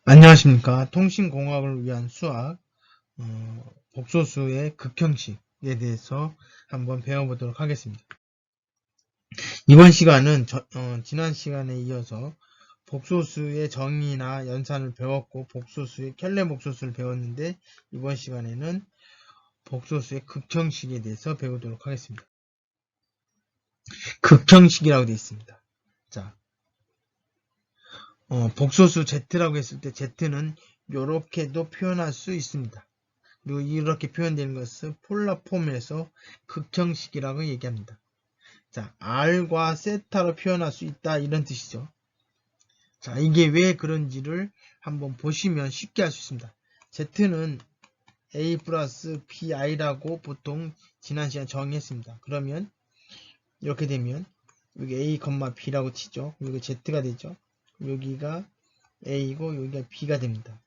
안녕하십니까. 통신공학을 위한 수학, 복소수의 극형식에 대해서 한번 배워보도록 하겠습니다. 이번 시간은 지난 시간에 이어서 복소수의 정의나 연산을 배웠고 복소수의 켈레 복소수를 배웠는데 이번 시간에는 복소수의 극형식에 대해서 배우도록 하겠습니다. 극형식이라고 되어 있습니다. 자, 복소수 Z라고 했을 때 Z는 이렇게도 표현할 수 있습니다. 그리고 이렇게 표현되는 것은 폴라 폼에서 극형식이라고 얘기합니다. 자, R과 세타로 표현할 수 있다 이런 뜻이죠. 자, 이게 왜 그런지를 한번 보시면 쉽게 알 수 있습니다. Z는 A 플러스 BI라고 보통 지난 시간 정의했습니다. 그러면 이렇게 되면 여기 A, B라고 치죠. 여기 Z가 되죠. 여기가 A고 여기가 B가 됩니다.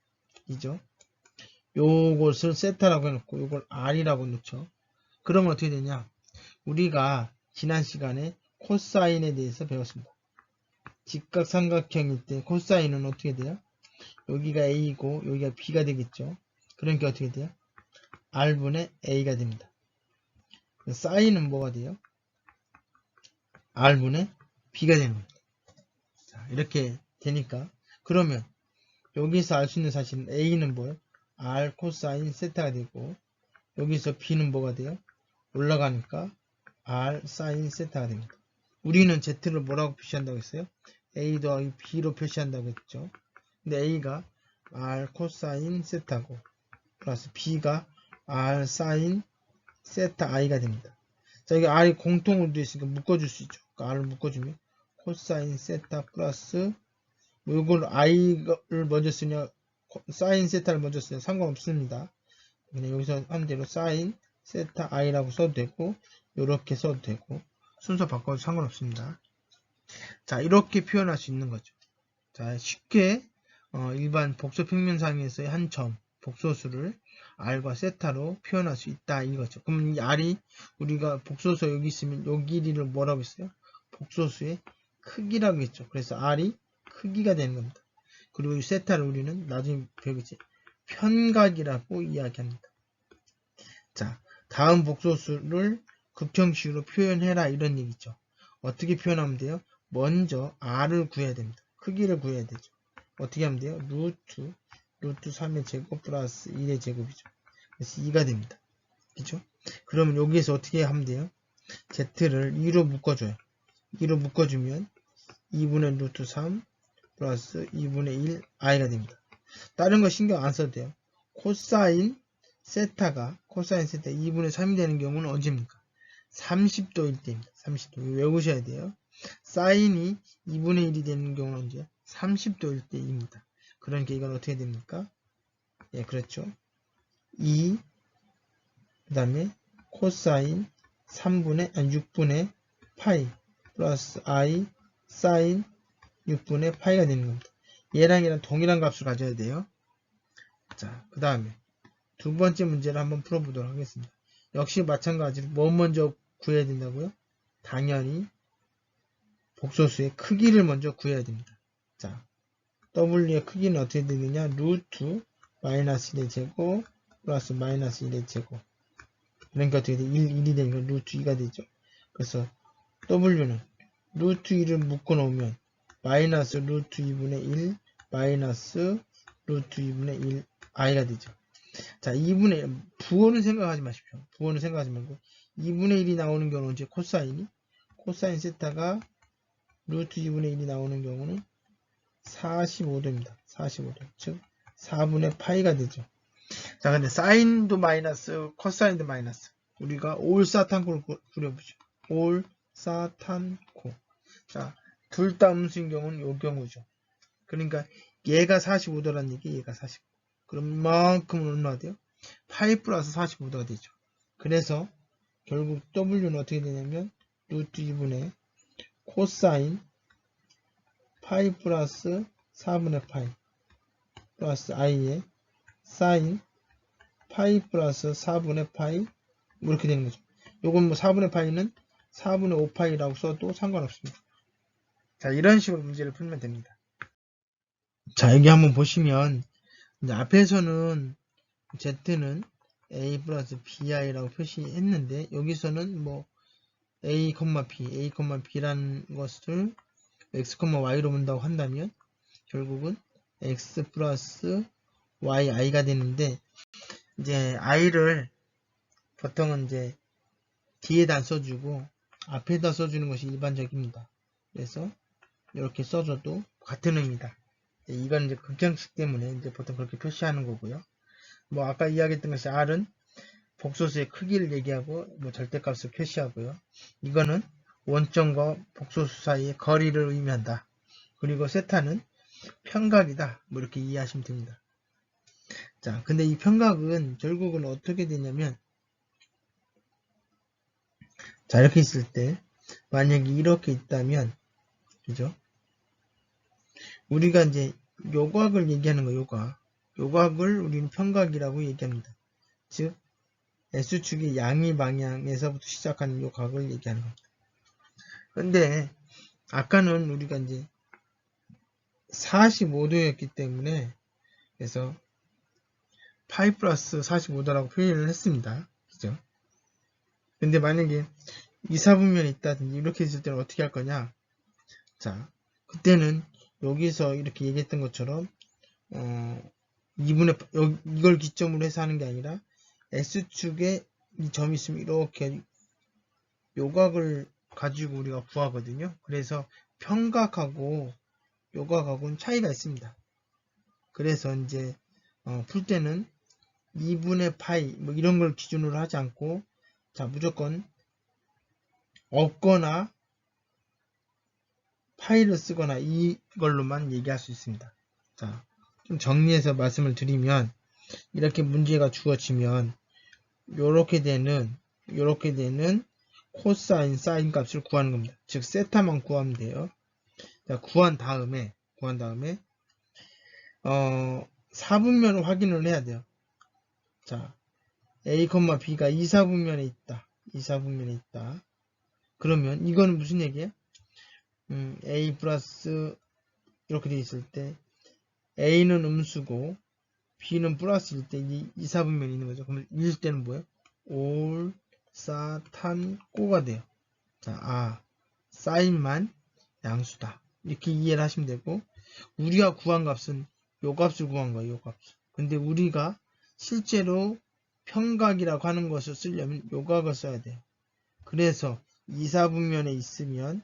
이죠. 요것을 세타라고 해놓고 요걸 R이라고 놓죠. 그러면 어떻게 되냐? 우리가 지난 시간에 코사인에 대해서 배웠습니다. 직각삼각형일 때 코사인은 어떻게 돼요? 여기가 A고 여기가 B가 되겠죠. 그러니까 어떻게 돼요? R분의 A가 됩니다. 사인은 뭐가 돼요? R분의 B가 되는 겁니다. 자, 이렇게 되니까 그러면 여기서 알 수 있는 사실은 A는 뭐예요? R 코사인 세타가 되고 여기서 B는 뭐가 돼요? 올라가니까 R 사인 세타가 됩니다. 우리는 Z를 뭐라고 표시한다고 했어요? A 더하기 B로 표시한다고 했죠. 근데 A가 R 코사인 세타고 플러스 B가 R 사인 세타 I가 됩니다. 자, 여기 R이 공통으로 되어 있으니까 묶어줄 수 있죠. 그러니까 R을 묶어주면 코사인 세타 플러스 이걸 I를 먼저 쓰냐 사인 세타를 먼저 쓰냐 상관없습니다. 그냥 여기서 한 대로 사인 세타 I라고 써도 되고 이렇게 써도 되고 순서 바꿔도 상관없습니다. 자, 이렇게 표현할 수 있는 거죠. 자, 쉽게 일반 복소 평면상에서의 한 점, 복소수를 R과 세타로 표현할 수 있다 이거죠. 그럼 이 R이 우리가 복소수 여기 있으면 요 길이를 뭐라고 했어요? 복소수의 크기라고 했죠. 그래서 R이 크기가 되는 겁니다. 그리고 이 세타를 우리는 나중에 배우겠지. 편각이라고 이야기합니다. 자, 다음 복소수를 극형식으로 표현해라 이런 얘기죠. 어떻게 표현하면 돼요? 먼저 R을 구해야 됩니다. 크기를 구해야 되죠. 어떻게 하면 돼요? 루트 3의 제곱 플러스 1의 제곱이죠. 그래서 2가 됩니다. 그죠? 그러면 여기에서 어떻게 하면 돼요? Z를 2로 묶어줘요. 2로 묶어주면 2분의 루트 3 플러스 2분의 1 i가 됩니다. 다른 거 신경 안 써도 돼요. 코사인 세타 2분의 3이 되는 경우는 언제입니까? 30도일 때입니다. 30도. 외우셔야 돼요. 사인이 2분의 1이 되는 경우는 언제? 30도일 때입니다. 그러니까 이건 어떻게 됩니까? 예, 그렇죠. 2, 그 다음에 코사인 6분의 파이 플러스 i 사인 6분의 파이가 되는 겁니다. 얘랑 동일한 값을 가져야 돼요. 자, 그 다음에 두 번째 문제를 한번 풀어보도록 하겠습니다. 역시 마찬가지로 뭐 먼저 구해야 된다고요? 당연히 복소수의 크기를 먼저 구해야 됩니다. 자, W의 크기는 어떻게 되느냐? 루트 마이너스 1의 제곱 플러스 마이너스 1의 제곱. 그러니까 어떻게 돼? 1이 되니까 루트 2가 되죠. 그래서 W는 루트 1을 묶어 놓으면 마이너스 루트 2분의 1 마이너스 루트 2분의 1 i가 되죠. 자, 2분의 1, 부호는 생각하지 마십시오. 부호는 생각하지 말고 2분의 1이 나오는 경우는 이제 코사인이 코사인 세타가 루트 2분의 1이 나오는 경우는 45도입니다. 45도. 즉 4분의 파이가 되죠. 자, 근데 사인도 마이너스 코사인도 마이너스. 우리가 올사탄코를 그려보죠. 올사탄코. 자, 둘 다 음수인 경우는 요 경우죠. 그러니까 얘가 45도란 얘기, 얘가 45도. 그럼 만큼은 얼마나 돼요? 파이 플러스 45도가 되죠. 그래서 결국 W는 어떻게 되냐면 루트 2분의 코사인 파이 플러스 4분의 파이 플러스 i의 사인 파이 플러스 4분의 파이 이렇게 되는 거죠. 요건 뭐 4분의 파이는 4분의 5파이라고 써도 상관없습니다. 자, 이런 식으로 문제를 풀면 됩니다. 자, 여기 한번 보시면 이제 앞에서는 z는 a 플러스 bi라고 표시했는데 여기서는 뭐 a, b, b라는 것을 x, y로 본다고 한다면 결국은 x 플러스 yi가 되는데 이제 i를 보통은 이제 뒤에다 써주고 앞에다 써주는 것이 일반적입니다. 그래서 이렇게 써줘도 같은 의미다. 이건 이제 극형식 때문에 이제 보통 그렇게 표시하는 거고요. 뭐 아까 이야기했던 것이 R은 복소수의 크기를 얘기하고 뭐 절대값을 표시하고요. 이거는 원점과 복소수 사이의 거리를 의미한다. 그리고 세타는 평각이다. 뭐 이렇게 이해하시면 됩니다. 자, 근데 이 평각은 결국은 어떻게 되냐면 자, 이렇게 있을 때 만약에 이렇게 있다면 그죠? 우리가 이제 요각을 얘기하는 거예요. 요각을 우리는 평각이라고 얘기합니다. 즉 S축의 양의 방향에서부터 시작하는 요각을 얘기하는 겁니다. 근데 아까는 우리가 이제 45도였기 때문에 그래서 파이 플러스 45도라고 표현을 했습니다. 그죠? 근데 만약에 이사분면이 있다든지 이렇게 있을 때는 어떻게 할 거냐? 자, 그때는 여기서 이렇게 얘기했던 것처럼 2분의 이걸 기점으로 해서 하는 게 아니라 S축에 이 점이 있으면 이렇게 요각을 가지고 우리가 구하거든요. 그래서 평각하고 요각하고는 차이가 있습니다. 그래서 이제 풀 때는 2분의 파이 뭐 이런 걸 기준으로 하지 않고 자 무조건 없거나 파이를 쓰거나 이걸로만 얘기할 수 있습니다. 자, 좀 정리해서 말씀을 드리면 이렇게 문제가 주어지면 요렇게 되는 코사인 사인 값을 구하는 겁니다. 즉 세타만 구하면 돼요. 자, 구한 다음에 4분면을 확인을 해야 돼요. 자, a, b가 2사분면에 있다. 그러면 이거는 무슨 얘기예요? a 플러스 이렇게 돼 있을 때 a는 음수고 b는 플러스일 때 이 2사분면이 있는 거죠. 그러면 일 때는 뭐예요? 올, 사, 탄, 꼬가 돼요. 자, 사인만 양수다. 이렇게 이해를 하시면 되고 우리가 구한 값은 요 값을 구한 거예요. 요 값. 근데 우리가 실제로 평각이라고 하는 것을 쓰려면 요각을 써야 돼요. 그래서 2사분면에 있으면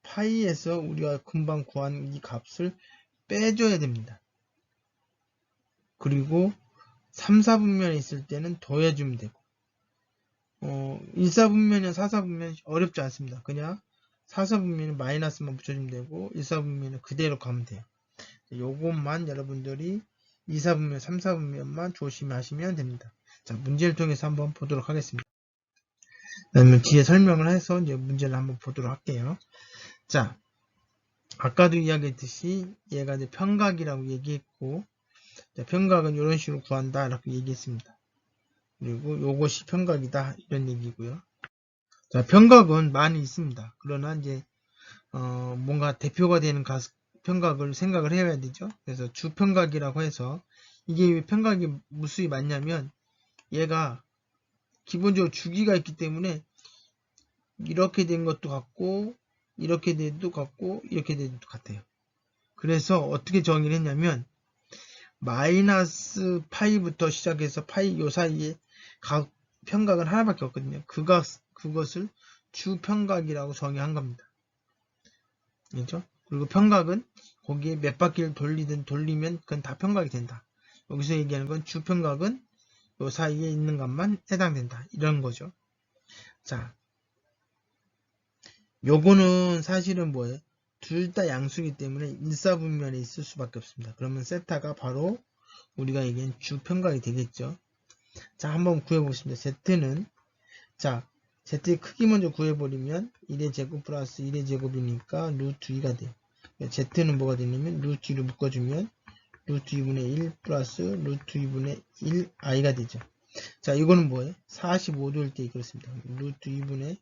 파이에서 우리가 금방 구한 이 값을 빼줘야 됩니다. 그리고 3, 4분면에 있을 때는 더해주면 되고 1, 4분면이나 4, 4분면 어렵지 않습니다. 그냥 4, 4분면은 마이너스만 붙여주면 되고 1, 4분면은 그대로 가면 돼요. 요것만 여러분들이 2, 4분면, 3, 4분면만 조심하시면 됩니다. 자, 문제를 통해서 한번 보도록 하겠습니다. 그러면 뒤에 설명을 해서 이제 문제를 한번 보도록 할게요. 자, 아까도 이야기했듯이 얘가 이제 평각이라고 얘기했고, 자, 평각은 이런 식으로 구한다 라고 얘기했습니다. 그리고 요것이 평각이다 이런 얘기고요. 자, 평각은 많이 있습니다. 그러나 이제 뭔가 대표가 되는 평각을 생각을 해야 되죠. 그래서 주평각이라고 해서 이게 왜 평각이 무수히 많냐면 얘가 기본적으로 주기가 있기 때문에 이렇게 된 것도 같고 이렇게 된 것도 같고 이렇게 된 것도 같아요. 그래서 어떻게 정의를 했냐면 마이너스 파이부터 시작해서 파이 요 사이에 각 평각은 하나밖에 없거든요. 그것을 주평각이라고 정의한 겁니다. 그렇죠? 그리고 평각은 거기에 몇 바퀴를 돌리든 돌리면 그건 다 평각이 된다. 여기서 얘기하는 건 주평각은 요 사이에 있는 것만 해당된다. 이런 거죠. 자, 요거는 사실은 뭐예요? 둘 다 양수이기 때문에 일사분면에 있을 수밖에 없습니다. 그러면 세타가 바로 우리가 얘기한 주평각이 되겠죠. 자, 한번 구해보겠습니다. z는 자, z의 크기 먼저 구해버리면 1의 제곱 플러스 1의 제곱이니까 루트 2가 돼요. z는 뭐가 되냐면 루트 2로 묶어주면 루트 2분의 1 플러스 루트 2분의 1 i가 되죠. 자, 이거는 뭐예요? 45도일 때 그렇습니다. 루트 2분의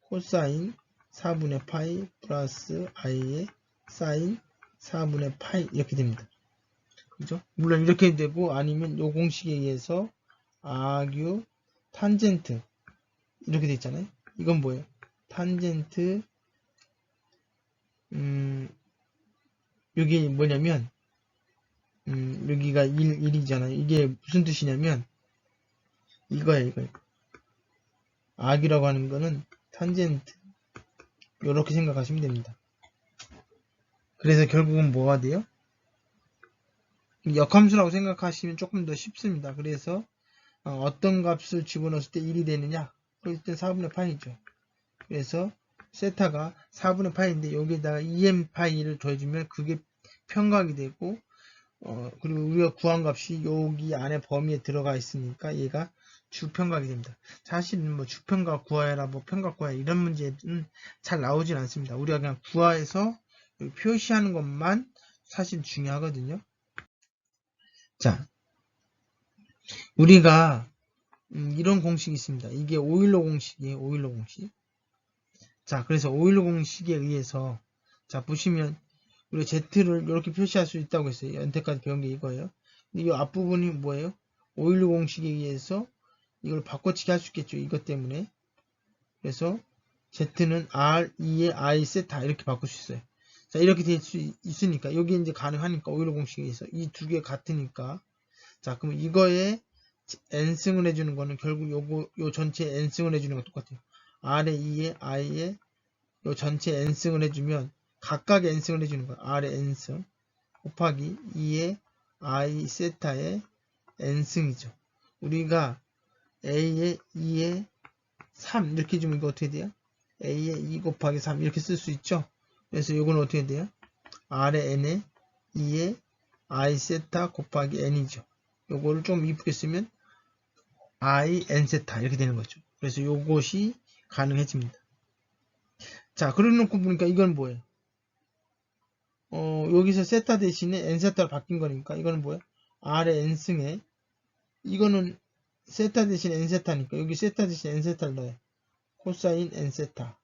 코사인 4분의 파이 플러스 i의 사인 4분의 파이 이렇게 됩니다. 그죠? 물론 이렇게 되고 아니면 요 공식에 의해서 아규 탄젠트 이렇게 돼 있잖아요. 이건 뭐예요? 탄젠트 여기 뭐냐면 여기가 1이잖아요. 이게 무슨 뜻이냐면 이거예요. 아규라고 하는 거는 탄젠트 이렇게 생각하시면 됩니다. 그래서 결국은 뭐가 돼요? 역함수라고 생각하시면 조금 더 쉽습니다. 그래서 어떤 값을 집어넣었을 때 1이 되느냐? 그럴 때 4분의 파이죠. 그래서 세타가 4분의 파이인데 여기에다가 2m 파이를 더해주면 그게 평각이 되고 그리고 우리가 구한 값이 여기 안에 범위에 들어가 있으니까 얘가 주평각이 됩니다. 사실은 뭐 주평각 구하여라 뭐 평각 구하여라 이런 문제는 잘 나오진 않습니다. 우리가 그냥 구하해서 표시하는 것만 사실 중요하거든요. 자, 우리가 이런 공식이 있습니다. 이게 오일러 공식이에요. 오일러 공식. 자, 그래서 오일러 공식에 의해서 자 보시면 우리가 Z를 이렇게 표시할 수 있다고 했어요. 연태까지 배운 게 이거예요. 근데 이 앞부분이 뭐예요? 오일러 공식에 의해서 이걸 바꿔치기 할 수 있겠죠. 이것 때문에. 그래서 Z는 R, E의 I 세타 이렇게 바꿀 수 있어요. 자, 이렇게 될 수 있으니까 여기 이제 가능하니까 오일러 공식에 의해서 이 두 개 같으니까 자, 그럼 이거에 n승을 해주는 거는 결국 요 전체 n승을 해주는 거 똑같아요. R에 2에 I에 요 전체 n승을 해주면 각각의 n승을 해주는 거예요. R에 n승 곱하기 2에 I 세타의 n승이죠. 우리가 A에 2에 3 이렇게 해주면 이거 어떻게 돼요? A에 2 곱하기 3 이렇게 쓸 수 있죠. 그래서 이거는 어떻게 돼요? R에 n에 2에 I 세타 곱하기 n이죠. 요거를 좀 이쁘게 쓰면 I n 세타 이렇게 되는 거죠. 그래서 요것이 가능해집니다. 자, 그래 놓고 보니까 이건 뭐예요? 여기서 세타 대신에 n 세타로 바뀐 거니까 이거는 뭐예요? R의 n승에 이거는 세타 대신 n 세타니까 여기 세타 대신 n 세타를 넣어요. 코사인 n 세타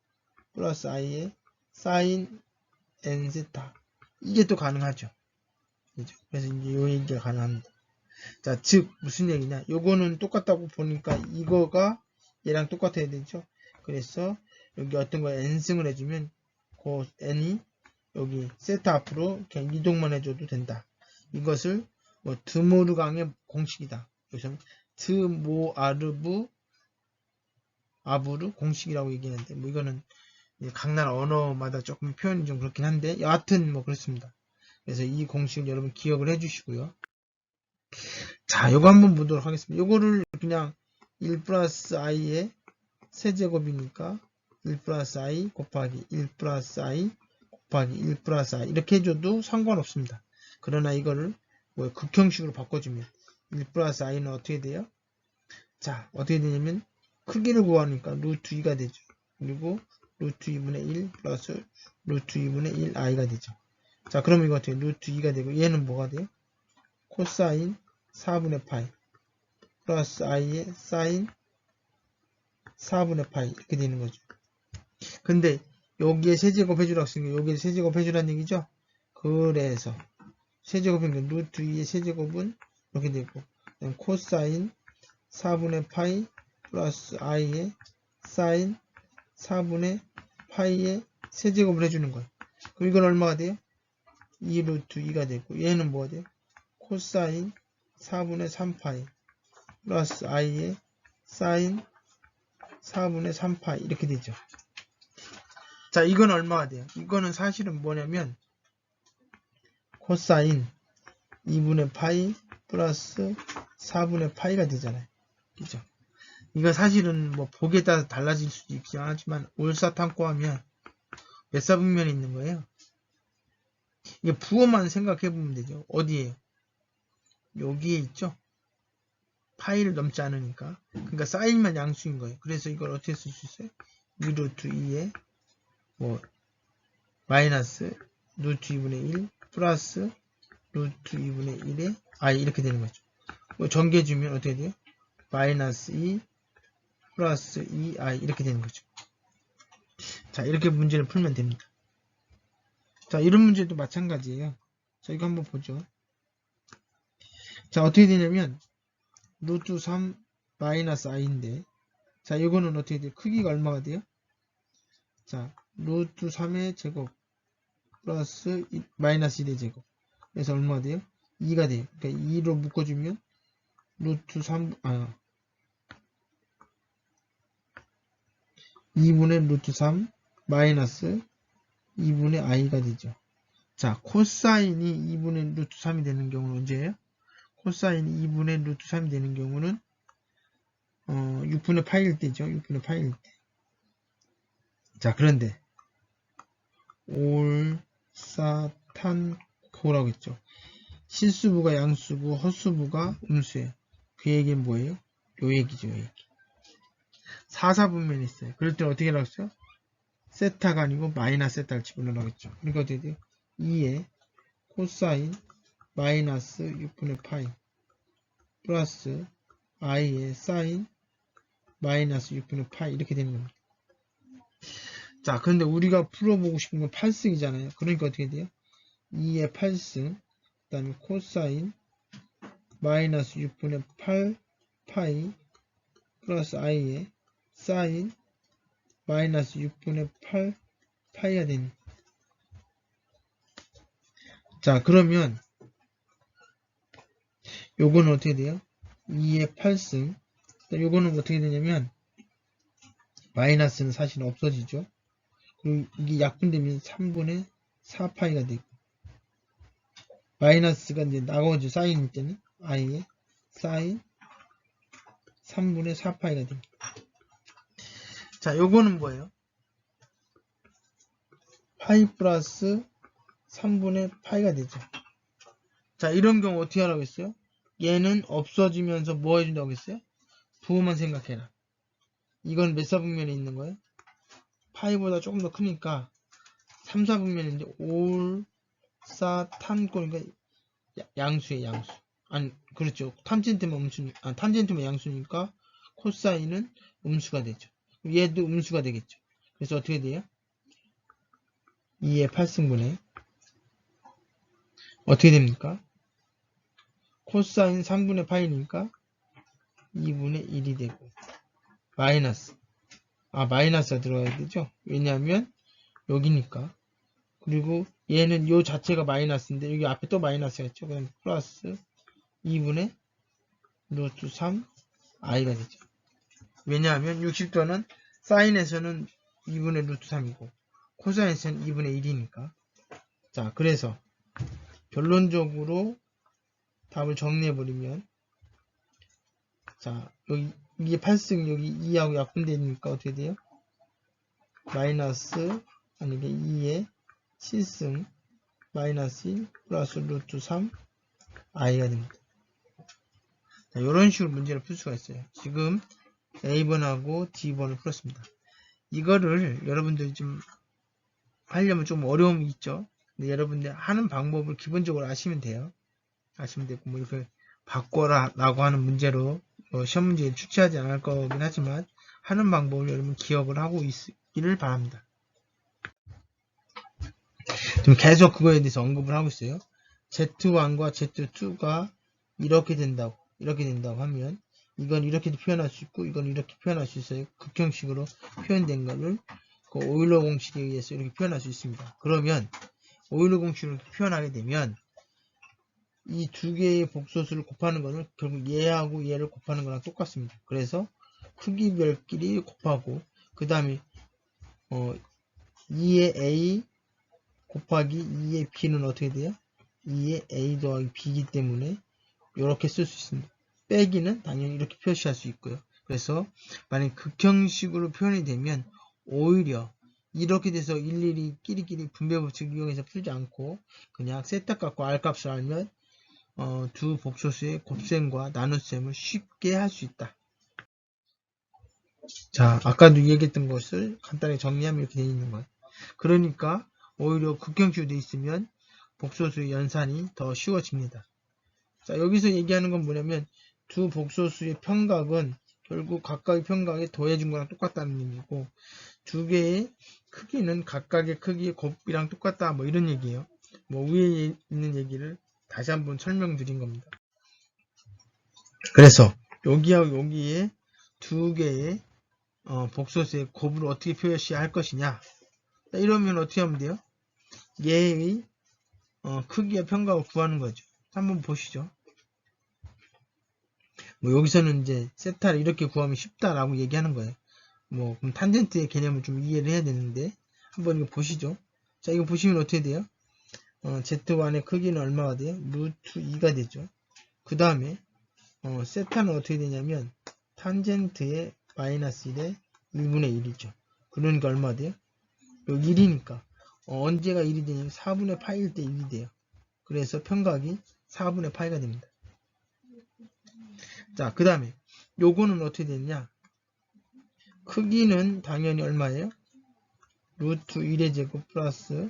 플러스 i의 사인 n 세타 이게 또 가능하죠. 그죠? 그래서 이제 요 얘기가 가능합니다. 자, 즉 무슨 얘기냐? 요거는 똑같다고 보니까 이거가 얘랑 똑같아야 되죠. 그래서 여기 어떤 거에 n승을 해주면 그 n이 여기 세타 앞으로 그냥 이동만 해줘도 된다. 이것을 뭐 드모르강의 공식이다. 여기서 드모아르브 아부르 공식이라고 얘기하는데 뭐 이거는 각 나라 언어마다 조금 표현이 좀 그렇긴 한데 여하튼 뭐 그렇습니다. 그래서 이 공식을 여러분 기억을 해주시고요. 자, 요거 한번 보도록 하겠습니다. 요거를 그냥 1 플러스 i의 세제곱이니까 1 플러스 i 곱하기 1 플러스 i 곱하기 1 플러스 i 이렇게 해줘도 상관없습니다. 그러나 이거를 뭐 극형식으로 바꿔주면 1 플러스 i는 어떻게 돼요? 자, 어떻게 되냐면 크기를 구하니까 루트 2가 되죠. 그리고 루트 2분의 1 플러스 루트 2분의 1 i가 되죠. 자, 그러면 이거 어떻게 루트 2가 되고 얘는 뭐가 돼요? 코사인 4분의 파이 플러스 i의 사인 4분의 파이 이렇게 되는 거죠. 근데 여기에 세제곱 해주라고 했으니까 여기에 세제곱 해주라는 얘기죠. 그래서 세제곱이니까 루트 2의 세제곱은 이렇게 되고 코사인 4분의 파이 플러스 i의 사인 4분의 파이의 세제곱을 해주는 거예요. 그럼 이건 얼마가 돼요? 2 루트 2가 되고 얘는 뭐가 돼요? 코사인 4분의 3파이 플러스 i의 사인 4분의 3파이 이렇게 되죠. 자, 이건 얼마가 돼요? 이거는 사실은 뭐냐면 코사인 2분의 파이 플러스 4분의 파이가 되잖아요. 그죠? 이거 사실은 뭐 보기에 따라 달라질 수도 있긴 하지만 올사탐구하면 몇사분면이 있는 거예요. 이게 부호만 생각해 보면 되죠. 어디에요? 여기에 있죠? 파이를 넘지 않으니까. 그러니까 사인만 양수인 거예요. 그래서 이걸 어떻게 쓸 수 있어요? 2루트 2에 뭐 마이너스 루트 2분의 1 플러스 루트 2분의 1에 i 이렇게 되는 거죠. 뭐 전개해주면 어떻게 돼요? 마이너스 2 플러스 2i 이렇게 되는 거죠. 자, 이렇게 문제를 풀면 됩니다. 자, 이런 문제도 마찬가지예요. 자, 이거 한번 보죠. 자, 어떻게 되냐면 루트 3 마이너스 i인데, 자, 이거는 어떻게 돼요? 크기가 얼마가 돼요? 자, 루트 3의 제곱 플러스 마이너스 1의 제곱. 그래서 얼마가 돼요? 2가 돼요. 그러니까 2로 묶어주면 루트 3, 2분의 루트 3 마이너스 2분의 i가 되죠. 자, 코사인이 2분의 루트 3이 되는 경우는 언제예요? 코사인이 2분의 루트 3이 되는 경우는 6분의 파일 때죠. 6분의 파일 때. 자, 그런데 올사탄코라고 했죠. 실수부가 양수고 헛수부가 음수예요. 그 얘기는 뭐예요? 요 얘기죠. 요 얘기. 사사분면이 있어요. 그럴 때는 어떻게 하라고 했어요? 세타가 아니고 마이너스 세타를 집어넣으라고 했죠. 그러니까 어떻게 돼요? 2의 코사인 마이너스 6분의 파이 플러스 i의 사인 마이너스 6분의 파이 이렇게 되는 겁니다. 자, 그런데 우리가 풀어보고 싶은 건 8승이잖아요. 그러니까 어떻게 돼요? 2의 8승, 그 다음에 코사인 마이너스 6분의 8 파이 플러스 i의 사인 마이너스 6분의 8 파이가 됩니다. 자, 그러면 요거는 어떻게 돼요? 2의 8승, 요거는 어떻게 되냐면 마이너스는 사실 없어지죠. 그리고 이게 약분되면 3분의 4파이가 되고 마이너스가 이제 나가오죠. 사인일 때는 i의 사인 3분의 4파이가 됩니다. 자, 요거는 뭐예요? 파이 플러스 3분의 파이가 되죠. 자, 이런 경우 어떻게 하라고 했어요? 얘는 없어지면서 뭐 해준다고 했어요? 부호만 생각해라. 이건 몇 사분면에 있는 거예요? 파이보다 조금 더 크니까 3, 4분면인데 올사탄고니까 양수의 양수. 아니, 그렇죠. 탄젠트면 양수니까 코사인은 음수가 되죠. 얘도 음수가 되겠죠. 그래서 어떻게 돼요? 2의 8승분의 어떻게 됩니까? 코사인 3분의 파이니까 2분의 1이 되고 마이너스가 들어가야 되죠. 왜냐하면 여기니까. 그리고 얘는 요 자체가 마이너스인데 여기 앞에 또 마이너스가 있죠. 그럼 플러스 2분의 루트 3 i가 되죠. 왜냐하면 60도는 사인에서는 2분의 루트 3이고 코사인에서는 2분의 1이니까. 자, 그래서 결론적으로 답을 정리해버리면, 자, 여기 이게 8승 여기 2하고 약분되니까 어떻게 돼요? 마이너스 아니게 2의 7승 마이너스 1 플러스 루트 3 i가 됩니다. 자, 이런 식으로 문제를 풀 수가 있어요. 지금 A번하고 D번을 풀었습니다. 이거를 여러분들이 좀 하려면 좀 어려움이 있죠. 근데 여러분들 하는 방법을 기본적으로 아시면 돼요. 아시면 되고, 뭐 이렇게 바꿔라 라고 하는 문제로 시험 문제에 출제하지 않을 거긴 하지만 하는 방법을 여러분 기억을 하고 있기를 바랍니다. 지금 계속 그거에 대해서 언급을 하고 있어요. Z1과 Z2가 이렇게 된다고 하면 이건 이렇게도 표현할 수 있고 이건 이렇게 표현할 수 있어요. 극형식으로 표현된 거를 그 오일러 공식에 의해서 이렇게 표현할 수 있습니다. 그러면 오일러 공식으로 표현하게 되면 이 두 개의 복소수를 곱하는 것은 결국 얘하고 얘를 곱하는 거랑 똑같습니다. 그래서 크기별끼리 곱하고 그 다음에 2의 A 곱하기 2의 B는 어떻게 돼요? 2의 A 더하기 B이기 때문에 이렇게 쓸 수 있습니다. 빼기는 당연히 이렇게 표시할 수 있고요. 그래서 만약 극형식으로 표현이 되면 오히려 이렇게 돼서 일일이 끼리끼리 분배법칙 이용해서 풀지 않고 그냥 세타값과 R값을 알면 두 복소수의 곱셈과 나눗셈을 쉽게 할 수 있다. 자, 아까도 얘기했던 것을 간단히 정리하면 이렇게 되어 있는 거예요. 그러니까 오히려 극형식으로 되어 있으면 복소수의 연산이 더 쉬워집니다. 자, 여기서 얘기하는 건 뭐냐면 두 복소수의 평각은 결국 각각의 평각에 더해준 거랑 똑같다는 의미고 두 개의 크기는 각각의 크기의 곱이랑 똑같다. 뭐 이런 얘기예요. 뭐 위에 있는 얘기를 다시 한번 설명드린 겁니다. 그래서 여기하고 여기에 두 개의 복소수의 곱을 어떻게 표시할 것이냐. 이러면 어떻게 하면 돼요? 얘의 크기와 평각을 구하는 거죠. 한번 보시죠. 뭐 여기서는 이제 세타를 이렇게 구하면 쉽다라고 얘기하는 거예요. 뭐 그럼 탄젠트의 개념을 좀 이해를 해야 되는데 한번 이거 보시죠. 자, 이거 보시면 어떻게 돼요? Z1의 크기는 얼마가 돼요? 루트 2가 되죠. 그 다음에 세타는 어떻게 되냐면 탄젠트의 마이너스 1의 1분의 1이죠. 그러니까 얼마 돼요? 여기 1이니까 언제가 1이 되냐면 4분의 파이일 때 1이 돼요. 그래서 평각이 4분의 파이가 됩니다. 자, 그 다음에 요거는 어떻게 되느냐? 크기는 당연히 얼마예요? 루트 1의 제곱 플러스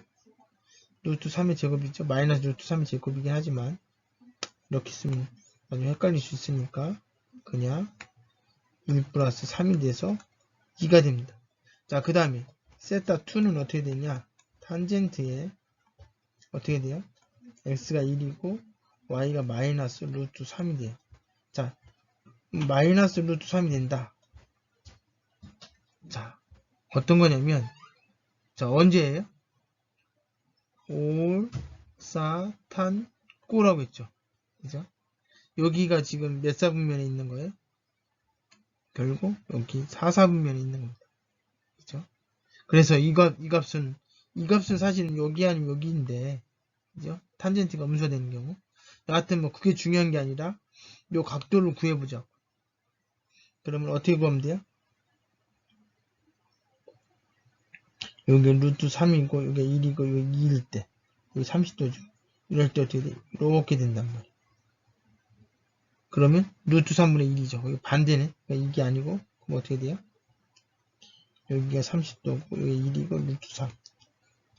루트 3의 제곱이죠. 마이너스 루트 3의 제곱이긴 하지만 이렇게 쓰면 나중에 헷갈릴 수 있으니까 그냥 1 플러스 3이 돼서 2가 됩니다. 자, 그 다음에 세타2는 어떻게 되냐? 탄젠트에 어떻게 돼요? x가 1이고 y가 마이너스 루트 3이 돼요. 자, 마이너스 루트 3이 된다. 자, 어떤 거냐면 자, 언제예요? 올, 사, 탄, 꼬라고 했죠. 그죠? 여기가 지금 몇 사분면에 있는 거예요? 결국 여기 4사분면에 있는 겁니다. 그죠? 그래서 이 값은 사실은 여기 아니면 여기인데, 그죠? 탄젠트가 음수되는 경우. 여하튼 뭐 그게 중요한 게 아니라 요 각도를 구해보자. 그러면 어떻게 구하면 돼요? 여기 루트 3이고 여기 1이고 여기 2일 때 여기 30도죠. 이럴 때 어떻게 돼? 이렇게 된단 말이에요. 그러면 루트 3분의 1이죠. 여기 반대네. 그러니까 이게 아니고 그럼 어떻게 돼요? 여기가 30도고 여기 1이고 루트 3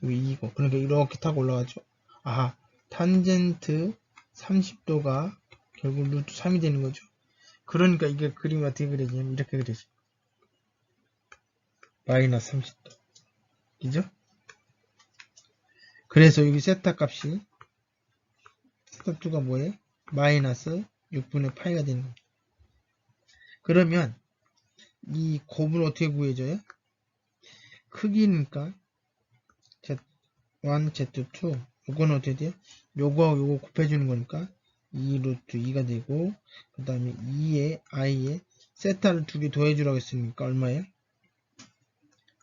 여기 2고 그러니까 이렇게 타고 올라가죠. 아하, 탄젠트 30도가 결국 루트 3이 되는 거죠. 그러니까 이게 그림이 어떻게 그려지냐면 이렇게 그려져요. 마이너스 30도. 그죠? 그래서 여기 세타 값이 세타2가 뭐예요? 마이너스 6분의 파이가 되는 겁니다. 그러면 이 곱은 어떻게 구해져요? 크기니까 Z1, Z2 요거는 어떻게 돼요? 요거하고 요거 곱해주는 거니까 2 루트 2가 되고 그 다음에 2에 i에 세타를 두 개 더해주라고 했으니까 얼마예요?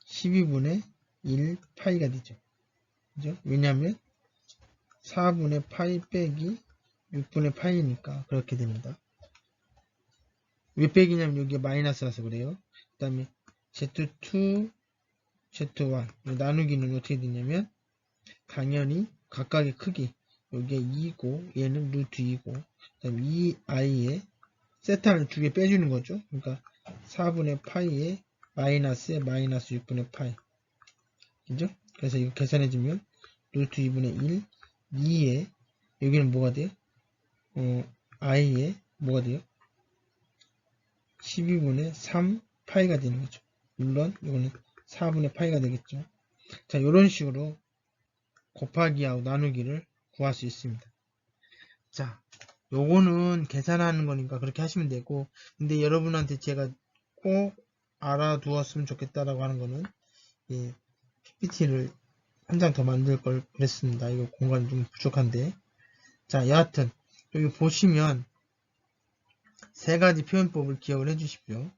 12분의 1 파이가 되죠. 그죠? 왜냐하면 4분의 파이 빼기 6분의 파이니까 그렇게 됩니다. 왜 빼기냐면 여기가 마이너스라서 그래요. 그 다음에 Z2, Z1 나누기는 어떻게 되냐면 당연히 각각의 크기 여기가 2고 얘는 루트 2고 그 다음에 2i에 세타를 두 개 빼주는 거죠. 그러니까 4분의 파이에 마이너스에 마이너스 6분의 파이 그죠? 그래서 이거 계산해주면 루트 2분의 1 2에 여기는 뭐가 돼요? i에 뭐가 돼요? 12분의 3 파이가 되는 거죠. 물론 이거는 4분의 파이가 되겠죠. 자, 이런 식으로 곱하기하고 나누기를 구할 수 있습니다. 자, 요거는 계산하는 거니까 그렇게 하시면 되고, 근데 여러분한테 제가 꼭 알아두었으면 좋겠다라고 하는 거는 이 PPT를 한 장 더 만들 걸 그랬습니다. 이거 공간이 좀 부족한데. 자, 여하튼 여기 보시면 세 가지 표현법을 기억을 해 주십시오.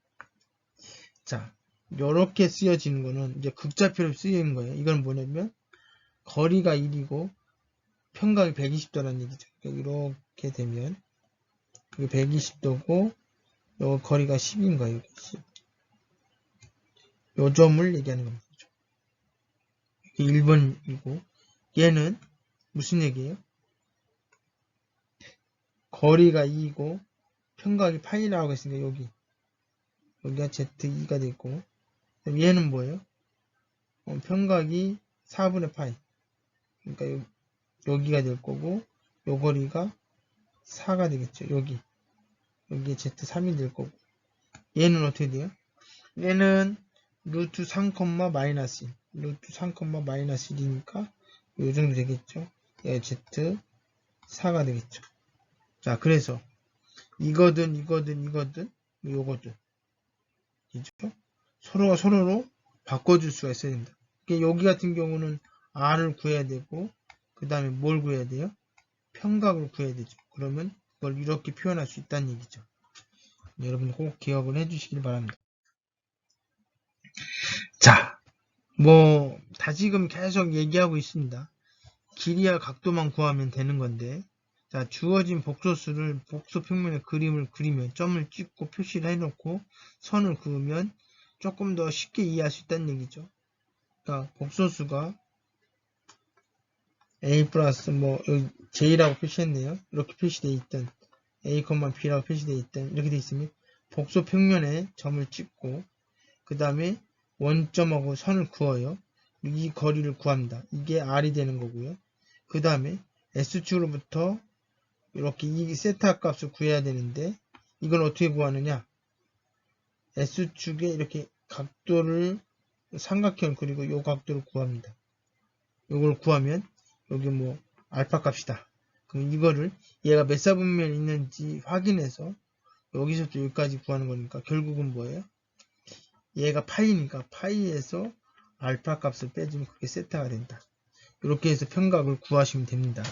자, 요렇게 쓰여지는 거는 이제 극좌표로 쓰여있는 거예요. 이건 뭐냐면 거리가 1이고 평각이 120도라는 얘기죠. 이렇게 되면 이게 120도고 요 거리가 10인 거예요. 10. 요 점을 얘기하는 겁니다. 이게 1번이고 얘는 무슨 얘기예요? 거리가 2이고 평각이 파이라고 했으니까 여기가 Z2가 되고 얘는 뭐예요? 평각이 4분의 파이 그러니까 여기가 될 거고 요 거리가 4가 되겠죠. 여기에 Z3이 될 거고 얘는 어떻게 돼요? 얘는 루트 3, 마이너스 1. 루트 3, 마이너스 1이니까 요 정도 되겠죠. 예, Z4가 되겠죠. 자, 그래서 이거든 요거든. 그죠? 서로가 서로로 바꿔줄 수가 있어야 된다. 여기 같은 경우는 R을 구해야 되고, 그 다음에 뭘 구해야 돼요? 평각을 구해야 되죠. 그러면 그걸 이렇게 표현할 수 있다는 얘기죠. 여러분 꼭 기억을 해주시길 바랍니다. 자, 다시금 계속 얘기하고 있습니다. 길이와 각도만 구하면 되는 건데, 자, 주어진 복소수를 복소 평면에 그림을 그리면 점을 찍고 표시를 해놓고 선을 그으면 조금 더 쉽게 이해할 수 있다는 얘기죠. 그러니까 복소수가 a 플러스 여기 j라고 표시했네요. 이렇게 표시되어 있던 a, b라고 표시되어 있던 이렇게 되어 있으면 복소 평면에 점을 찍고 그 다음에 원점하고 선을 그어요. 이 거리를 구합니다. 이게 r이 되는 거고요. 그 다음에 S축으로부터 이렇게 이 세타 값을 구해야 되는데 이걸 어떻게 구하느냐? S축에 이렇게 각도를 삼각형 그리고 이 각도를 구합니다. 이걸 구하면 여기 알파 값이다. 그럼 이거를 얘가 몇 사분면이 있는지 확인해서 여기서부터 여기까지 구하는 거니까 결국은 뭐예요? 얘가 파이니까 파이에서 알파 값을 빼주면 그게 세타가 된다. 이렇게 해서 평각을 구하시면 됩니다.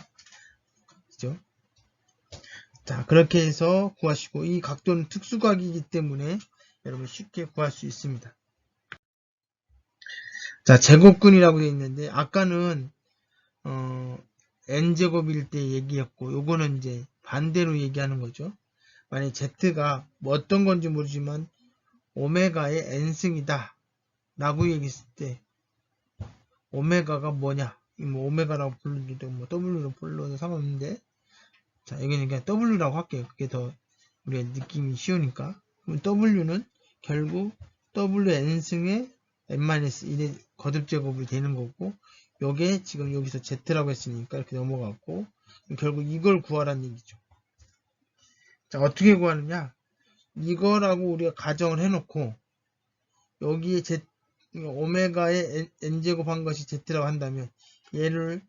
그죠? 자, 그렇게 해서 구하시고 이 각도는 특수각이기 때문에 여러분 쉽게 구할 수 있습니다. 자, 제곱근이라고 되어 있는데 아까는 n제곱일 때 얘기했고 요거는 이제 반대로 얘기하는 거죠. 만약에 z가 어떤 건지 모르지만 오메가의 n승이다 라고 얘기했을 때 오메가가 뭐냐? 오메가라고 불러도 되고 W로 불러도 상관없는데 자, 여기는 그냥 W라고 할게요. 그게 더 우리가 느낌이 쉬우니까. 그럼 W는 결국 WN승의 n-1의 거듭제곱이 되는 거고 요게 지금 여기서 Z라고 했으니까 이렇게 넘어갔고 결국 이걸 구하라는 얘기죠. 자, 어떻게 구하느냐? 이거라고 우리가 가정을 해놓고 여기에 오메가의 n제곱 한 것이 Z라고 한다면 얘를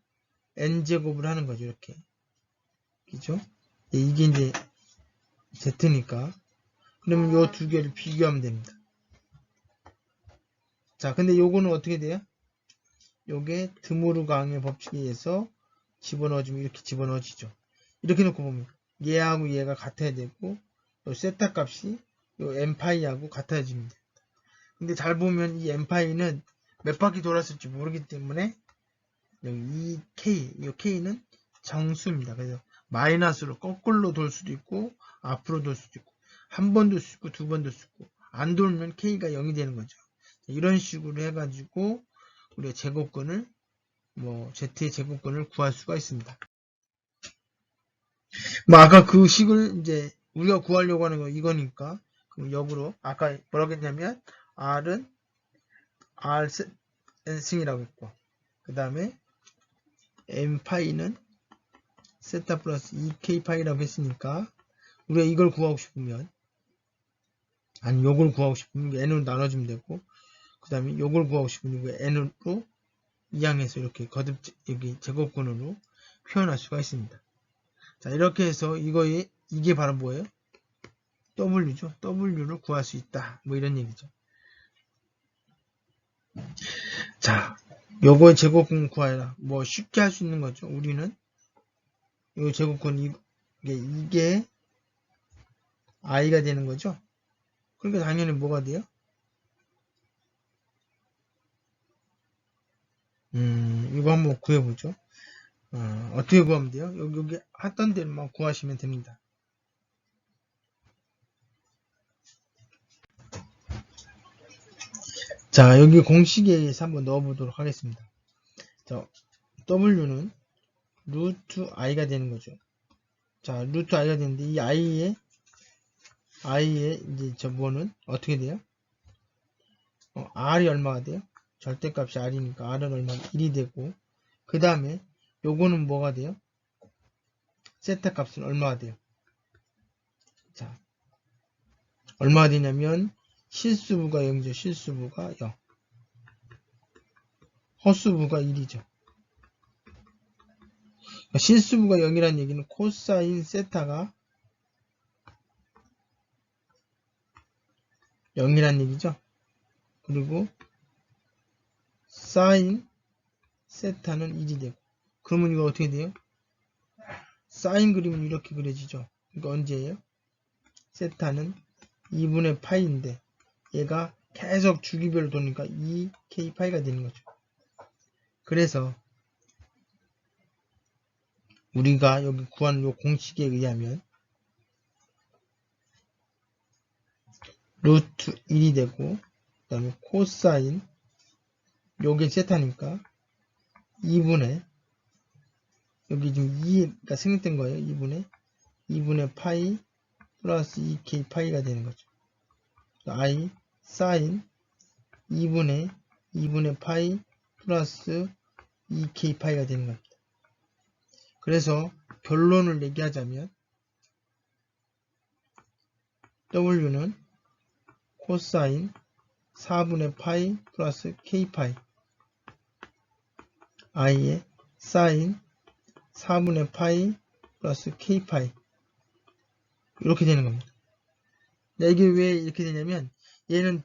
n제곱을 하는 거죠. 이렇게. 그죠? 이게 이제 Z니까. 그러면 요 두 개를 비교하면 됩니다. 자, 근데 요거는 어떻게 돼요? 요게 드모르 강의 법칙에 의해서 집어넣어주면 이렇게 집어넣어지죠. 이렇게 놓고 보면 얘하고 얘가 같아야 되고 요 세타 값이 요 n파이하고 같아집니다. 근데 잘 보면 이 n파이는 몇 바퀴 돌았을지 모르기 때문에 이 K는 정수입니다. 그래서 마이너스로 거꾸로 돌 수도 있고 앞으로 돌 수도 있고 한 번 돌 수 있고 두 번 돌 수 있고 안 돌면 K가 0이 되는 거죠. 이런 식으로 해가지고 우리가 제곱근을 Z의 제곱근을 구할 수가 있습니다. 아까 그 식을 이제 우리가 구하려고 하는 거 이거니까 그럼 역으로 아까 뭐라고 했냐면 R은 R N승이라고 했고 그 다음에 n파이는 세타 플러스 2k파이라고 했으니까 우리가 이걸 구하고 싶으면 아니 요걸 구하고 싶으면 n으로 나눠주면 되고 그 다음에 요걸 구하고 싶으면 이거 n으로 이항해서 이렇게 거듭 여기 제곱근으로 표현할 수가 있습니다. 자, 이렇게 해서 이게 바로 뭐예요? W죠. W를 구할 수 있다. 이런 얘기죠. 자, 요거의 제곱근 구하라. 쉽게 할 수 있는 거죠. 우리는 요 제곱근 이게 i가 되는 거죠. 그러니까 당연히 뭐가 돼요? 이거 한번 구해보죠. 어떻게 구하면 돼요? 여기 했던 데만 구하시면 됩니다. 자, 여기 공식에 의해서 한번 넣어보도록 하겠습니다. 자, W는 루트 i가 되는 거죠. 자, 루트 i가 되는데 이 i의 이제 저거는 어떻게 돼요? r이 얼마가 돼요? 절대값이 r이니까 r은 얼마? 1이 되고 그 다음에 요거는 뭐가 돼요? 세타 값은 얼마가 돼요? 자, 얼마가 되냐면 실수부가 0이죠. 실수부가 0. 허수부가 1이죠. 실수부가 0이라는 얘기는 코사인 세타가 0이라는 얘기죠. 그리고 사인 세타는 1이 되고, 그러면 이거 어떻게 돼요? 사인 그림은 이렇게 그려지죠. 이거 언제예요? 세타는 2분의 파이인데 얘가 계속 주기별로 도니까 2k 파이가 되는 거죠. 그래서 우리가 여기 구한 요 공식에 의하면 루트 1이 되고, 그 다음에 코사인 요게 세타니까 2분의 여기 지금 2가 생략된 거예요. 2분의 파이 플러스 2k 파이가 되는 거죠. i 사인 2분의 파이 플러스 2k 파이가 되는 겁니다. 그래서 결론을 얘기하자면 w는 코사인 4분의 파이 플러스 k 파이, i의 사인 4분의 파이 플러스 k 파이, 이렇게 되는 겁니다. 이게 왜 이렇게 되냐면 얘는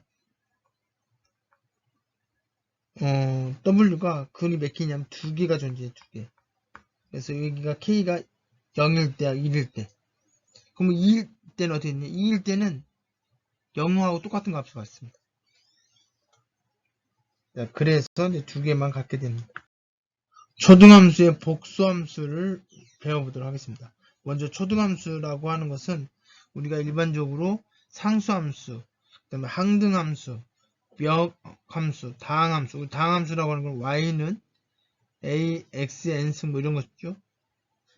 w가 근이 몇 개냐면 2개가 존재해요. 2개. 그래서 여기가 k가 0일 때, 1일 때. 그러면 2일 때는 어떻게 되냐? 2일 때는 0하고 똑같은 값을 갖습니다. 그래서 이제 2개만 갖게 됩니다. 초등함수의 복수함수를 배워보도록 하겠습니다. 먼저 초등함수라고 하는 것은 우리가 일반적으로 상수함수, 그다음에 항등함수, 멱함수, 다항함수, 다항함수라고 하는 건 y는 a, x, n승 뭐 이런 것이죠.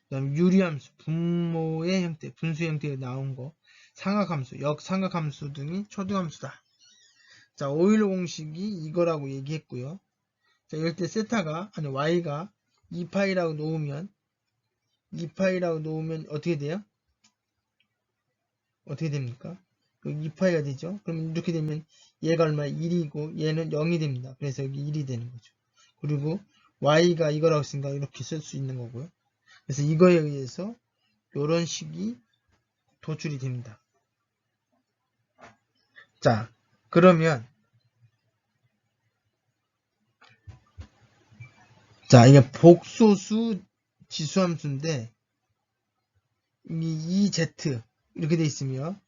그다음에 유리함수, 분모의 형태, 분수의 형태에 나온 거, 삼각함수, 역삼각함수 등이 초등함수다. 자, 오일러 공식이 이거라고 얘기했고요. 자, 이럴 때 세타가, 아니 y가 2파이라고 놓으면 어떻게 돼요? 어떻게 됩니까? 2파이가 되죠. 그러면 이렇게 되면 얘가 얼마? 1이고 얘는 0이 됩니다. 그래서 여기 1이 되는 거죠. 그리고 y가 이거라고 했으니까 이렇게 쓸 수 있는 거고요. 그래서 이거에 의해서 이런 식이 도출이 됩니다. 자, 그러면 자, 이게 복소수 지수함수인데 이 z 이렇게 돼 있으며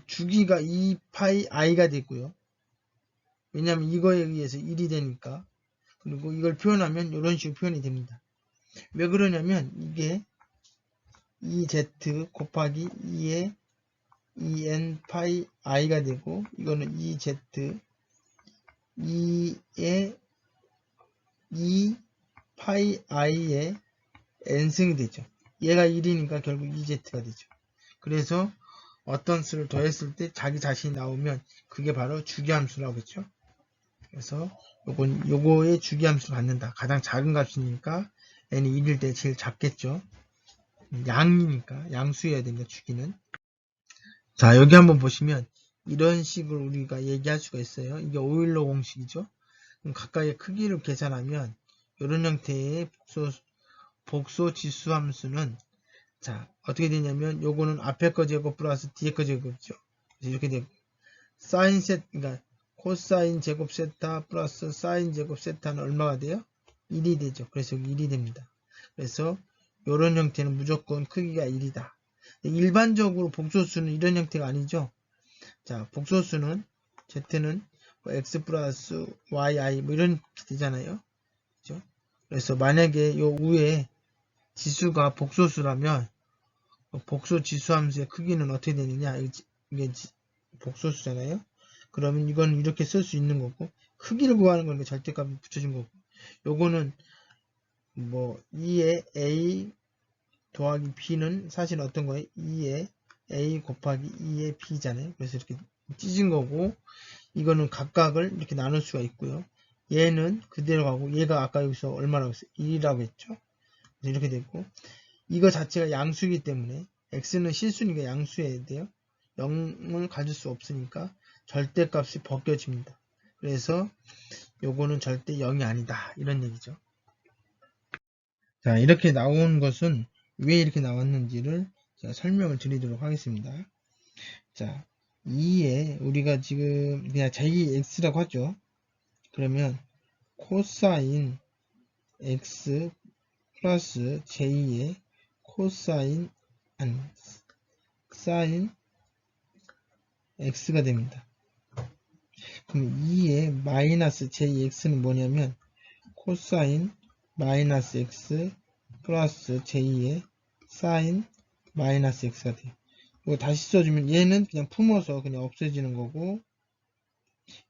주기가 2파이 i가 되고요. 왜냐하면 이거에 의해서 1이 되니까. 그리고 이걸 표현하면 이런 식으로 표현이 됩니다. 왜 그러냐면 이게 2z 곱하기 2의 2n 파이 i가 되고, 이거는 2z 2의 2 파이 i의 n승이 되죠. 얘가 1이니까 결국 2z가 되죠. 그래서 어떤 수를 더했을 때 자기 자신이 나오면 그게 바로 주기함수라고 했죠. 그래서 요거의 주기함수를 갖는다. 가장 작은 값이니까 n이 1일 때 제일 작겠죠. 양이니까 양수여야 됩니다. 주기는. 자, 여기 한번 보시면 이런 식으로 우리가 얘기할 수가 있어요. 이게 오일러 공식이죠. 그럼 각각의 크기를 계산하면 이런 형태의 복소 지수함수는 자, 어떻게 되냐면 요거는 앞에 거 제곱 플러스 뒤에 거 제곱이죠. 그래서 이렇게 되고, 사인 그러니까 코사인 제곱 세타 플러스 사인 제곱 세타는 얼마가 돼요? 1이 되죠. 그래서 여기 1이 됩니다. 그래서 이런 형태는 무조건 크기가 1이다. 일반적으로 복소수는 이런 형태가 아니죠. 자, 복소수는 z는 뭐 x 플러스 yi 뭐 이런 되잖아요. 그죠? 그래서 만약에 요 위에 지수가 복소수라면 복소 지수함수의 크기는 어떻게 되느냐? 이게 복소수잖아요. 그러면 이건 이렇게 쓸 수 있는 거고, 크기를 구하는 거니까 절대값을 붙여준 거고, 요거는 뭐 2의 a 더하기 b는 사실 어떤 거예요? 2의 a 곱하기 2의 b잖아요. 그래서 이렇게 찢은 거고, 이거는 각각을 이렇게 나눌 수가 있고요. 얘는 그대로 가고, 얘가 아까 여기서 얼마라고 했어요? 1이라고 했죠. 그래서 이렇게 됐고, 이거 자체가 양수이기 때문에 x는 실수니까 양수여야 돼요. 0을 가질 수 없으니까 절대값이 벗겨집니다. 그래서 요거는 절대 0이 아니다. 이런 얘기죠. 자, 이렇게 나온 것은 왜 이렇게 나왔는지를 제가 설명을 드리도록 하겠습니다. 자, 2에 우리가 지금 그냥 JX라고 하죠. 그러면 코사인 X 플러스 J의 코사인 사인 X가 됩니다. 그럼 2의 마이너스 JX는 뭐냐면 코사인 마이너스 X 플러스 J의 사인 마이너스 X가 돼요. 이거 다시 써주면 얘는 그냥 품어서 그냥 없어지는 거고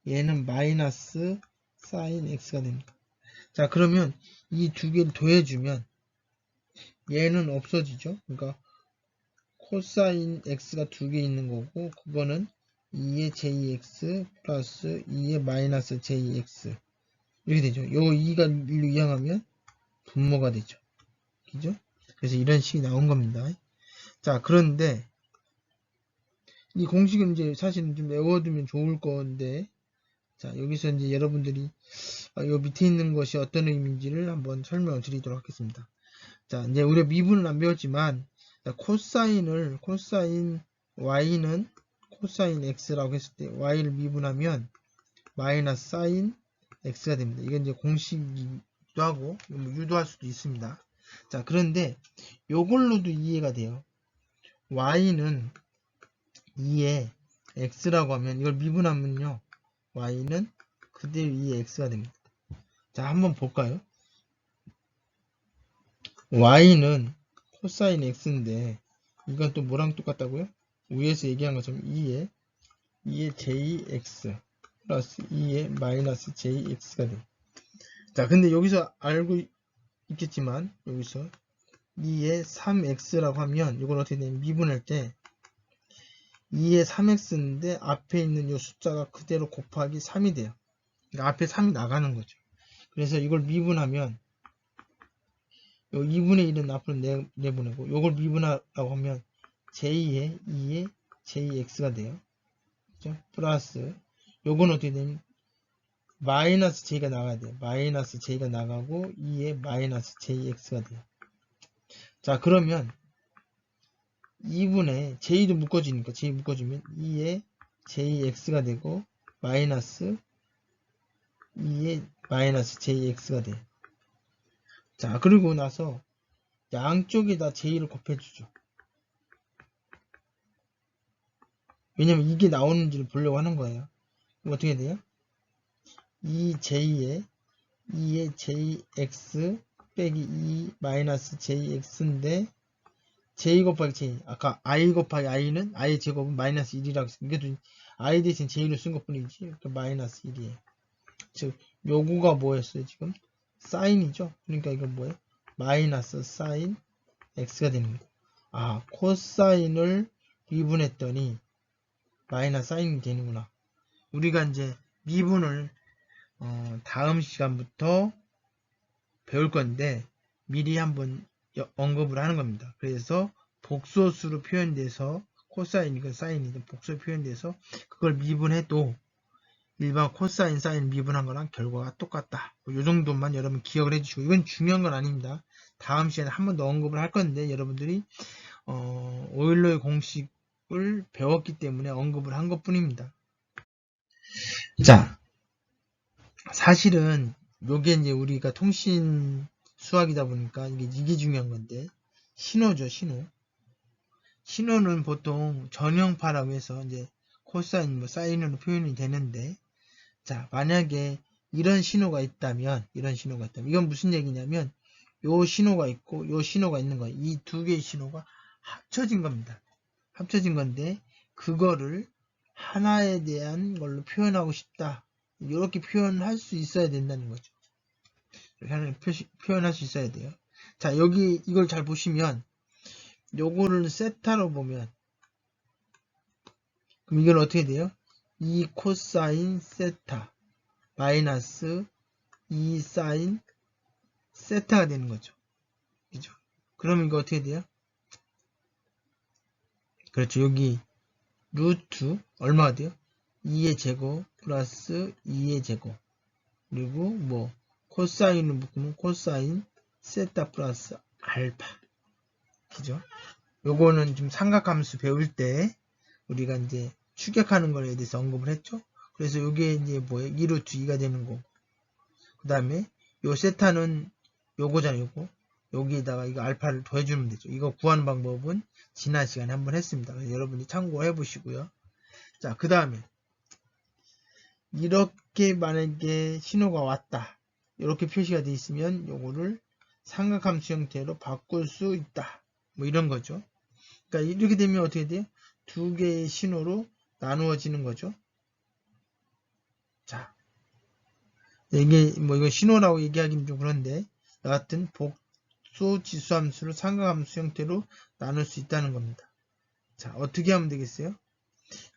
얘는 마이너스 사인 X가 됩니다. 자, 그러면 이 두 개를 더해주면 얘는 없어지죠. 그러니까 코사인 X가 두 개 있는 거고 그거는 2의 JX 플러스 2의 마이너스 JX 이렇게 되죠. 요 2가 1로 이항하면 분모가 되죠. 그죠? 그래서 이런 식이 나온 겁니다. 자, 그런데 이 공식은 이제 사실은 좀 외워두면 좋을 건데 자, 여기서 이제 여러분들이 요 밑에 있는 것이 어떤 의미인지를 한번 설명을 드리도록 하겠습니다. 자, 이제 우리가 미분은 안 배웠지만 자, 코사인 y는 코사인 x라고 했을 때 y를 미분하면 마이너스 사인 x가 됩니다. 이건 이제 공식이기도 하고 유도할 수도 있습니다. 자, 그런데 요걸로도 이해가 돼요. y는 2에 x라고 하면 이걸 미분하면요. y는 그대로 2의 x가 됩니다. 자, 한번 볼까요? y는 코사인 x인데 이건 또 뭐랑 똑같다고요? 위에서 얘기한 것처럼 2의 jx 플러스 2의 마이너스 jx가 돼요. 자, 근데 여기서 알고 있겠지만 여기서 2의 3x라고 하면 이걸 어떻게 되냐면 미분할 때 2의 3x인데 앞에 있는 이 숫자가 그대로 곱하기 3이 돼요. 그러니까 앞에 3이 나가는 거죠. 그래서 이걸 미분하면 요 2분의 1은 앞으로 내보내고 요걸 미분하라고 하면 j2의 2의 jx가 돼요. 그죠? 플러스 요건 어떻게 되면 마이너스 j가 나가야 돼요. 마이너스 j가 나가고 2의 마이너스 jx가 돼요. 자, 그러면 2분의 j도 묶어지니까 j 묶어주면 2의 jx가 되고 마이너스 2의 마이너스 jx가 돼요. 자, 그리고 나서 양쪽에다 j를 곱해주죠. 왜냐면 이게 나오는지를 보려고 하는 거예요. 그럼 어떻게 돼요? 2j에 2의 jx 빼기 2 마이너스 jx인데 j 곱하기 j 아까 i 곱하기 i는 i의 제곱은 마이너스 1이라고 했습니다. 이것도 i 대신 j로 쓴 것 뿐이지 그러니까 마이너스 1이에요. 즉 요거가 뭐였어요 지금? 사인이죠. 그러니까 이건 뭐예요? 마이너스 사인 x가 되는 거예요. 아, 코사인을 미분했더니 마이너스 사인이 되는구나. 우리가 이제 미분을 다음 시간부터 배울 건데 미리 한번 언급을 하는 겁니다. 그래서 복소수로 표현돼서 코사인이건 사인이든 복수로 표현돼서 그걸 미분해도 일반 코사인, 사인 미분한 거랑 결과가 똑같다. 이 정도만 여러분 기억을 해주시고 이건 중요한 건 아닙니다. 다음 시간에 한 번 더 언급을 할 건데 여러분들이 오일러의 공식을 배웠기 때문에 언급을 한 것 뿐입니다. 자, 사실은 요게 이제 우리가 통신 수학이다 보니까 이게 중요한 건데 신호죠, 신호. 신호는 보통 전형파라고 해서 이제 코사인, 뭐 사인으로 표현이 되는데 자, 만약에 이런 신호가 있다면 이건 무슨 얘기냐면 요 신호가 있고 요 신호가 있는 거예요. 이 두 개의 신호가 합쳐진 겁니다. 합쳐진 건데 그거를 하나에 대한 걸로 표현하고 싶다. 이렇게 표현할 수 있어야 된다는 거죠. 표현할 수 있어야 돼요. 자, 여기 이걸 잘 보시면 요거를 세타로 보면 그럼 이건 어떻게 돼요? 2 코사인 세타 마이너스 2 사인 세타가 되는 거죠. 그죠? 그럼 이거 어떻게 돼요? 그렇죠. 여기 루트 얼마가 돼요? 2의 제곱 플러스 2의 제곱 그리고 뭐 코사인을 묶으면 코사인 세타 플러스 알파 그죠? 요거는 좀 삼각함수 배울 때 우리가 이제 추격하는 거에 대해서 언급을 했죠? 그래서 요게 이제 뭐예요? 2루트 2가 되는 거. 그 다음에 요 세타는 요거잖아요, 요거. 여기에다가 이거 알파를 더해주면 되죠. 이거 구하는 방법은 지난 시간에 한번 했습니다. 그래서 여러분이 참고해 보시고요. 자, 그 다음에 이렇게 만약에 신호가 왔다. 이렇게 표시가 되어 있으면 요거를 삼각함수 형태로 바꿀 수 있다. 뭐 이런 거죠. 그러니까 이렇게 되면 어떻게 돼요? 두 개의 신호로 나누어지는 거죠. 자, 이게 뭐 이거 신호라고 얘기하기는 좀 그런데 여하튼 복소 지수함수를 삼각함수 형태로 나눌 수 있다는 겁니다. 자, 어떻게 하면 되겠어요?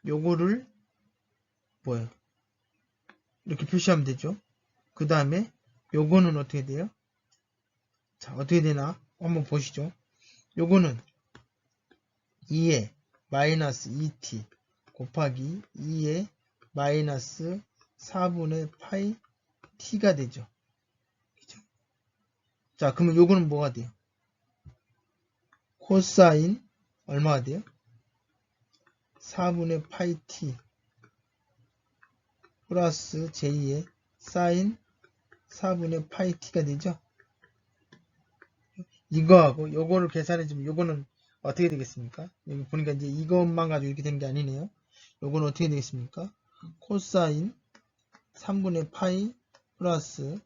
요거를 뭐예요? 이렇게 표시하면 되죠. 그 다음에 요거는 어떻게 돼요? 자, 어떻게 되나 한번 보시죠. 요거는 2의 마이너스 2t 곱하기 2의 마이너스 4분의 파이 t가 되죠. 그죠? 자, 그러면 요거는 뭐가 돼요? 코사인 얼마가 돼요? 4분의 파이 t 플러스 j2의 사인 4분의 파이 t가 되죠. 이거하고 요거를 계산해주면 요거는 어떻게 되겠습니까? 여기 보니까 이제 이것만 가지고 이렇게 된 게 아니네요. 요거는 어떻게 되겠습니까? 코사인 3분의 파이 플러스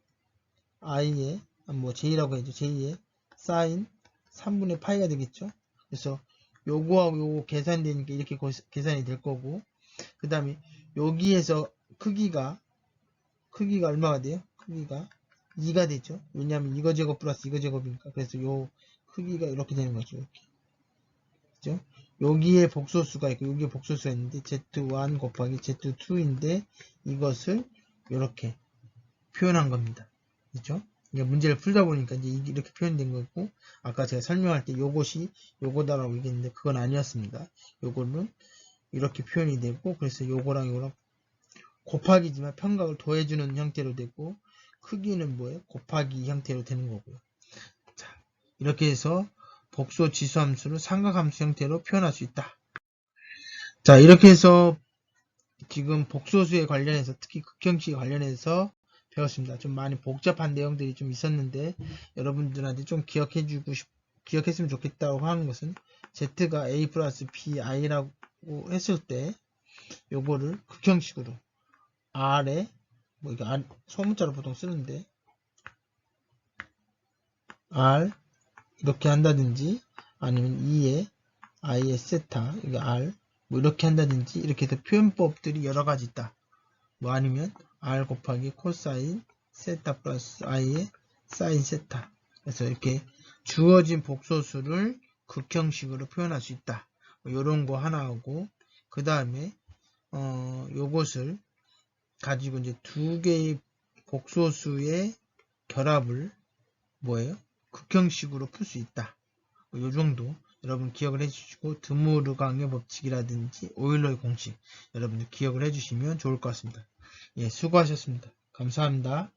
i의 뭐 j라고 해야죠. j의 사인 3분의 파이가 되겠죠. 그래서 요거하고 요거 계산되니까 이렇게 계산이 될 거고 그 다음에 여기에서 크기가 얼마가 돼요? 크기가 2가 되죠. 왜냐하면 이거 제곱 플러스 이거 제곱이니까. 그래서 요 크기가 이렇게 되는 거죠. 이렇게. 그죠? 여기에 복소수가 있고 여기에 복소수가 있는데 z1 곱하기 z2인데 이것을 이렇게 표현한 겁니다. 그죠? 이게 문제를 풀다 보니까 이제 이렇게 표현된 거고 아까 제가 설명할 때 요것이 요거다라고 얘기했는데 그건 아니었습니다. 요거는 이렇게 표현이 되고 그래서 요거랑 요거랑 곱하기지만 평각을 더해주는 형태로 되고 크기는 뭐예요? 곱하기 형태로 되는 거고요. 자, 이렇게 해서 복소 지수함수를 삼각함수 형태로 표현할 수 있다. 자, 이렇게 해서 지금 복소수에 관련해서 특히 극형식에 관련해서 배웠습니다. 좀 많이 복잡한 내용들이 좀 있었는데 여러분들한테 좀 기억했으면 좋겠다고 하는 것은 z가 a 플러스 bi라고 했을 때 요거를 극형식으로 r에 뭐 이거 소문자로 보통 쓰는데 r 이렇게 한다든지 아니면 2에 i의 세타 이게 r 뭐 이렇게 한다든지 이렇게 해서 표현법들이 여러 가지 있다. 뭐 아니면 r 곱하기 코사인 세타 플러스 i의 사인 세타. 그래서 이렇게 주어진 복소수를 극형식으로 표현할 수 있다. 뭐 이런 거 하나 하고 그 다음에 요것을 가지고 이제 두 개의 복소수의 결합을 뭐예요? 극형식으로 풀 수 있다. 요 정도 여러분 기억을 해주시고 드모르강의 법칙이라든지 오일러의 공식 여러분들 기억을 해주시면 좋을 것 같습니다. 예, 수고하셨습니다. 감사합니다.